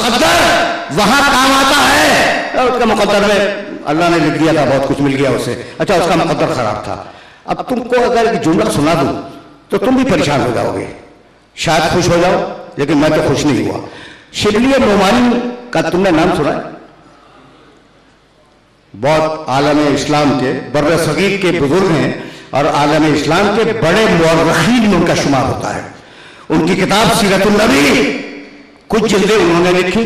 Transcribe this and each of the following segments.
مقدر وہاں کام آتا ہے. اس کا مقدر میں اللہ نے لکھ دیا تھا, بہت کچھ مل گیا اسے, اچھا اس کا مقدر خراب تھا. اب تم کو اگر ایک جملہ سنا دوں تو تم بھی پریشان ہو جاؤ گے, شاید خوش ہو جاؤ, لیکن میں تو خوش نہیں ہوا. شبلی نعمانی کا تم نے نام سنا ہے؟ بہت عالم اسلام کے بر صغیر کے بزرگ ہیں اور عالم اسلام کے بڑے مورخین میں ان کا شمار ہوتا ہے. ان کی کتاب سیرت النبی, کچھ جلدیں انہوں نے لکھی,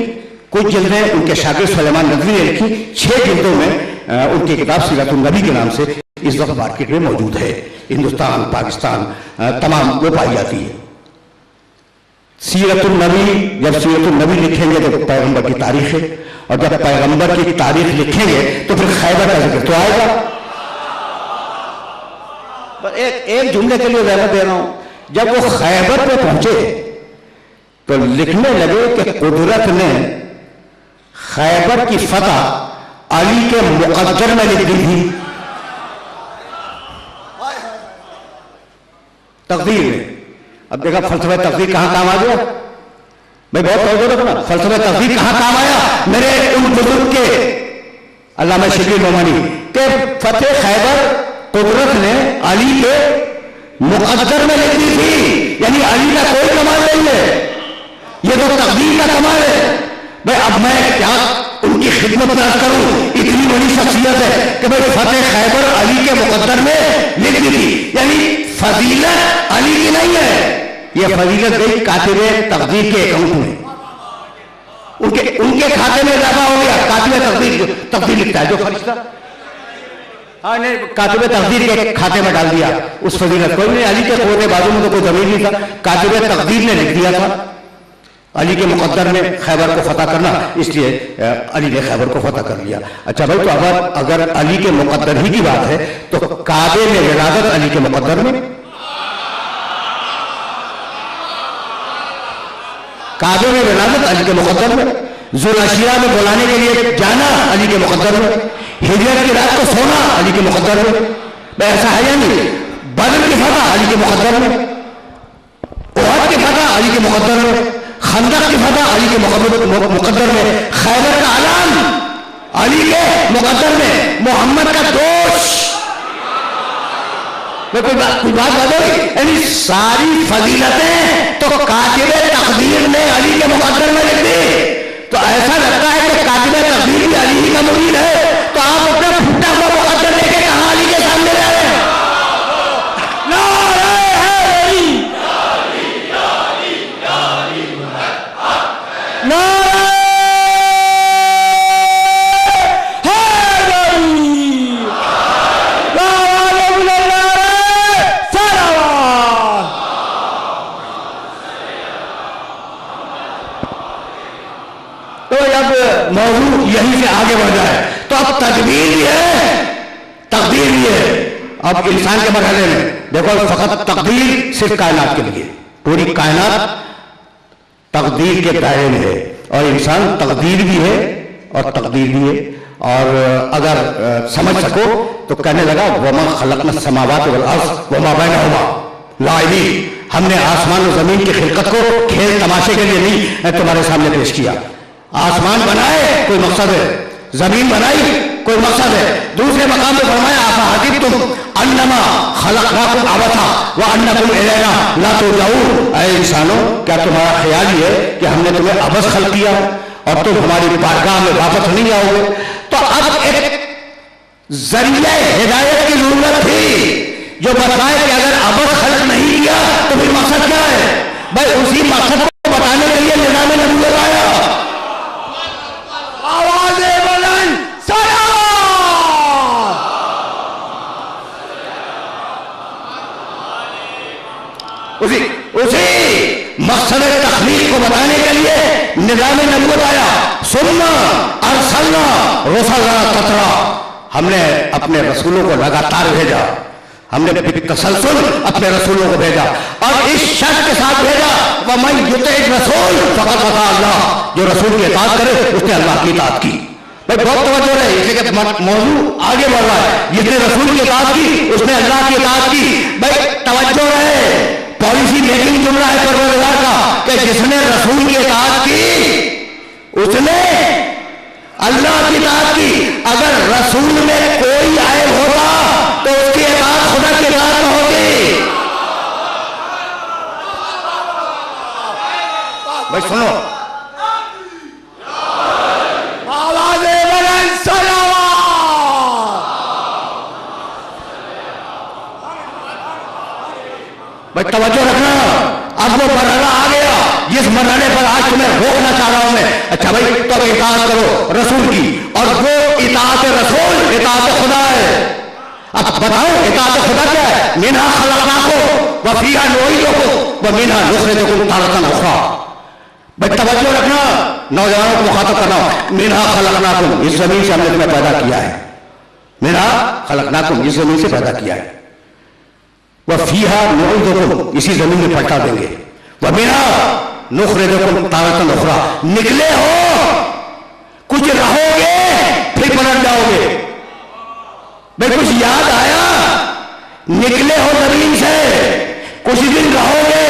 کچھ جلدیں ان کے شاگرد سلیمان ندوی نے لکھی. 6 جلدوں میں ان کی کتاب سیرت النبی کے نام سے اس وقت مارکیٹ میں موجود ہے. ہندوستان, پاکستان تمام وہ پائی جاتی ہے. سیرت النبی, جب سیرت النبی لکھیں گے تو پیغمبر کی تاریخ ہے, اور جب پیغمبر کی تاریخ لکھیں گے تو پھر خیبر کا ذکر تو آئے گا. ایک جملے کے لیے وضاحت دے رہا ہوں. جب وہ خیبر پہ پہنچے تو لکھنے لگے کہ قدرت نے خیبر کی فتح علی کے مقدر میں لکھ دی تھی, تقدیر میں. اب دیکھا فلسفہ تقدیر کہاں کام آ گیا بھائی, بہت توجہ رکھنا. فلسفہ تقدیر کہاں کام آیا میرے ان بزرگ کے علامہ شبلی نعمانی کہ فتح خیبر قدرت نے علی کے مقدر میں لکھ دی تھی. یعنی علی کا کوئی کمال نہیں ہے, یہ تو تقدیر کا کمال ہے. بھائی اب میں کیا ان کی خدمت درج کروں, اتنی بڑی شخصیت ہے کہ بھائی فتح خیبر علی کے مقدر میں لکھ دی تھی. یعنی فضیلت علی کی نہیں ہے, یہ فضیلت گئی کاتب تقدیر کے اکاؤنٹ میں, ان کے کھاتے میں اضافہ ہو گیا. کاتب تقدیر لکھتا ہے جو فرشتہ, ہاں نے کاتب تقدیر کے کھاتے میں ڈال دیا اس فضیلت کو. علی کے قوت بازو میں تو کوئی زمین نہیں تھا, کاتب تقدیر نے لکھ دیا تھا علی کے مقدر میں خیبر کو فتح کرنا, اس لیے علی نے خیبر کو فتح کر لیا. اچھا بھائی, تو اگر علی کے مقدر ہی کی بات ہے تو کعبے میں ولادت علی کے مقدر میں, کعبے میں ولادت علی کے مقدر میں, ذوالعشیرہ میں بلانے کے لیے جانا علی کے مقدر میں, ہجرت کی رات کو سونا علی کے مقدر میں. ایسا ہے یا نہیں؟ بدر کی فتح علی کے مقدر میں, احد کی فتح علی کے مقدر میں, خندق کی فتح علی کے مقدر میں, خیبر کا اعلان علی کے مقدر میں, محمد کا دوست. کوئی بات بتائی, یعنی ساری فضیلتیں تو کاتب تقدیر نے علی کے مقدر میں لکھ دی. تو ایسا لگتا ہے کہ کاتب تقدیر بھی علی ہی کا مرید ہے. تو آپ اپنا پھٹا ہوا مقدر لے کے کہاں علی کے سامنے رہ رہے ہیں؟ موضوع یہیں سے آگے بڑھ جائے تو اب تدبیر بھی ہے, تقدیر بھی ہے. اب انسان کے مرحلے میں دیکھو, فقط تقدیر صرف کائنات کے لیے, پوری کائنات تقدیر کے دائرے میں ہے, اور انسان تقدیر بھی ہے اور تقدیر بھی ہے. اور اگر سمجھ سکو تو کہنے لگا وما خلقنا السماوات والارض وما بینہما لاعبین, ہم نے آسمان و زمین کی خلقت کو کھیل تماشے کے لیے نہیں تمہارے سامنے پیش کیا. آسمان بنائے کوئی مقصد ہے, زمین بنائی کوئی مقصد ہے. دوسرے مقام پہ فرمایا افحسبتم انما خلقناکم عبثا وانکم الینا لا ترجعون, اے انسانوں کیا تمہارا خیال یہ ہے کہ ہم نے تمہیں عبث خلق کیا اور تم ہماری بارگاہ میں واپس نہیں آؤ گے؟ تو اب ایک ذریعہ ہدایت کی ضرورت تھی جو بتائے کہ اگر عبث خلق نہیں کیا تو پھر مقصد کیا ہے. بھائی اسی مقصد کو بتانے کے لیے نظام نبوت آیا. اسی مقصد تخلیق کو بتانے کے لیے نظام نبوت آیا. ثم ارسلنا رسلنا تترا, ہم نے اپنے رسولوں کو لگاتار بھیجا, ہم نے تسلسل اپنے رسولوں کو بھیجا, اور اس شرط کے ساتھ بھیجا ومن یطع الرسول فقد اطاع اللہ, جو رسول کی اطاعت کرے اس نے اللہ کی اطاعت کی. بھائی بہت توجہ رہے, اس لیے کہ موضوع آگے بڑھ رہا ہے. جس نے رسول کی اطاعت کی اس نے اللہ کی اطاعت کی. بھائی توجہ رہے, پالیسی میکنگ جملہ ہے پروردگار کا کہ جس نے رسول کی اطاعت کی اس نے اللہ کی اطاعت کی. اگر رسول میں کوئی عیب ہوتا تو اس کی اطاعت خدا کی اطاعت میں ہوتی. بھائی سنو, بھائی توجہ رکھنا. اب وہ مرحلہ آ گیا جس مرحلے پر آج تمہیں روکنا چاہ رہا ہوں میں. اچھا بھائی تو اطاعت کرو رسول کی, اور وہ اطاعت رسول اطاعت خدا ہے. اب بتاؤ اطاعت خدا کیا ہے؟ منہا خلقناکم وفیہا نعیدکم ومنہا نخرجکم تارۃ اخری. بھائی توجہ رکھنا, نوجوانوں کو مخاطب کرنا. منہا خلقناکم, اس زمین سے ہم نے تمہیں پیدا کیا ہے. منہا خلقناکم, اس زمین سے پیدا کیا ہے. وَفِيهَا نُعِيدُكُمْ, اسی زمین میں پلٹا دیں گے. وَمِنْهَا نُخْرِجُكُمْ تَارَةً أُخْرَىٰ, نکلے ہو کچھ رہو گے پھر پلٹ جاؤ گے. بھئی کچھ یاد آیا؟ نکلے ہو زمین سے, کچھ دن رہو گے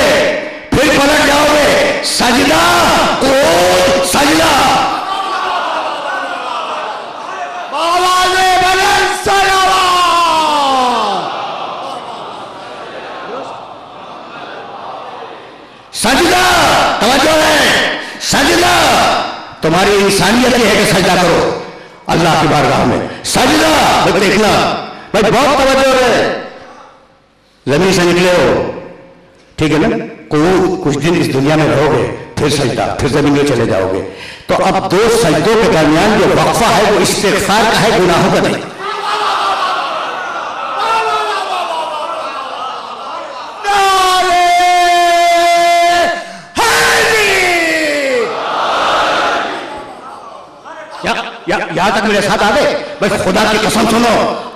پھر پلٹ جاؤ گے. سجدہ قعود سجدہ. سجدہ, توجہ ہے, سجدہ تمہاری انسانیت یہ ہے کہ سجدہ کرو اللہ کی بارگاہ میں. سجدہ بھائی دیکھنا, بھائی بہت توجہ ہے. زمین سے نکلے ہو ٹھیک ہے نا, کچھ دن اس دنیا میں رہو گے پھر سجدہ, پھر زمین میں چلے جاؤ گے. تو اب دو سجدوں کے درمیان جو وقفہ ہے وہ استغفار کا ہے, گناہوں کا نہیں. یہاں تک میرے ساتھ آ گئے. بھائی خدا کی قسم سنو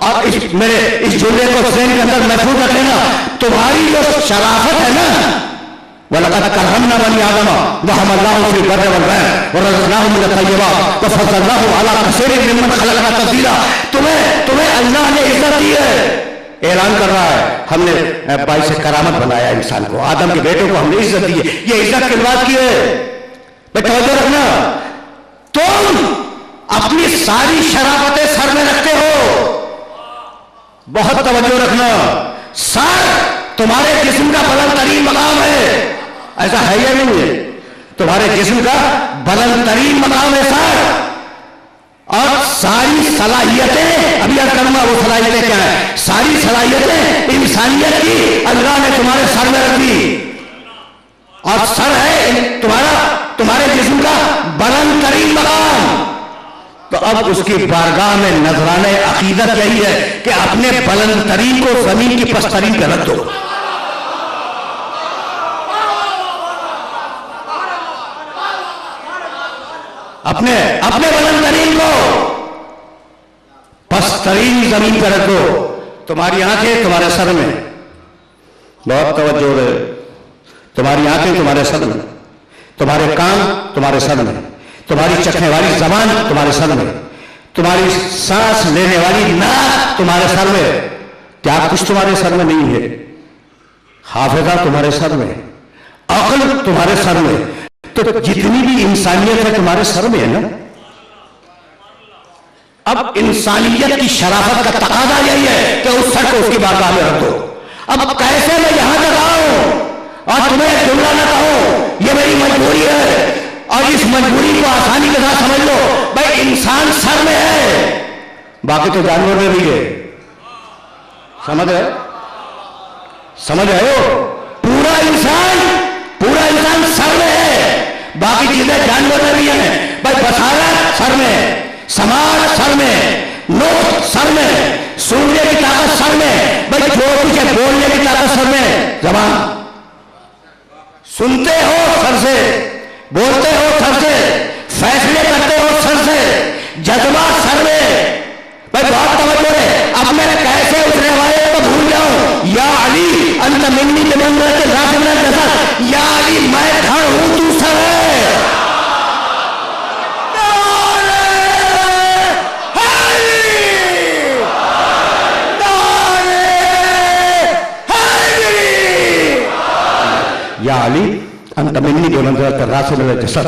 اور میرے اس جملے کو ذہن کے اندر محفوظ رکھ لینا. تمہاری جو شرافت ہے نا, وَلَقَدْ كَرَّمْنَا بَنِي آدَمَ وَحَمَلْنَاهُمْ فِي الْبَرِّ وَالْبَحْرِ وَرَزَقْنَاهُم مِّنَ الطَّيِّبَاتِ وَفَضَّلْنَاهُمْ عَلَىٰ كَثِيرٍ مِّمَّنْ خَلَقْنَا تَفْضِيلًا. تمہیں اللہ نے عزت دی ہے. اعلان کر رہا ہے ہم نے باعث کرامت بنایا انسان کو, آدم کے بیٹوں کو ہم نے عزت دی ہے. یہ عزت کی بات کی ہے. بھائی توجہ رکھنا, تم اپنی ساری شرافتیں سر میں رکھتے ہو. بہت توجہ رکھنا, سر تمہارے جسم کا بلند ترین مقام ہے. ایسا ہے یا نہیں ہے؟ تمہارے جسم کا بلند ترین مقام ہے سر. اور ساری صلاحیتیں, ابھی عرض کروں گا وہ صلاحیتیں کیا ہیں. ساری صلاحیتیں انسانیت کی اللہ نے تمہارے سر میں رکھ دی. اور سر ہے تمہارے جسم کا بلند ترین مقام. تو اب اس کی بارگاہ میں نذرانے عقیدت یہی ہے کہ اپنے بلند ترین کو زمین کی پسترین پہ رکھ دو. اپنے بلند ترین کو پسترین زمین پہ رکھ دو. تمہاری آنکھیں تمہارے سر میں, بہت توجہ ہے, تمہاری آنکھیں تمہارے سر میں, تمہارے کان تمہارے سر میں, تمہاری چکھنے والی زبان تمہارے سر میں, تمہاری سانس لینے والی ناک تمہارے سر میں. کیا کچھ تمہارے سر میں نہیں ہے؟ حافظہ تمہارے سر میں, عقل تمہارے سر میں. تو جتنی بھی انسانیت ہے تمہارے سر میں ہے نا. اب انسانیت کی شرافت کا تقاضا یہی ہے کہ اس سر کو اس کی بارگاہ میں رکھ دو. اب کیسے میں یہاں تک آؤں اور تمہیں جملہ نہ کہوں, یہ میری مجبوری ہے. اور اس مجبوری کو آسانی کے ساتھ سمجھ لو. بھائی انسان سر میں ہے, باقی تو جانور میں بھی ہے. سمجھ رہے ہو؟ پورا انسان سر میں ہے, باقی چیزیں جانور میں بھی ہیں. بھائی بصارت سر میں, سماعت سر میں, نطق سر میں, سننے کی طاقت سر میں. بھائی جو کچھ ہے بولنے کی طاقت سر میں, زبان سنتے ہو سر سے, بولتے ہو سر سے, فیصلے کرتے ہو سر سے, جذبات سر میں. بھائی بہت توجہ ہے. اب میں کیسے اس روایت کو بھول جاؤں, یا علی انت منی بمنزلۃ الراس من الجسد, یا علی میں دھڑ ہوں تو سر ہے. یا علی انت منی بمنزلۃ الراس من الجسد.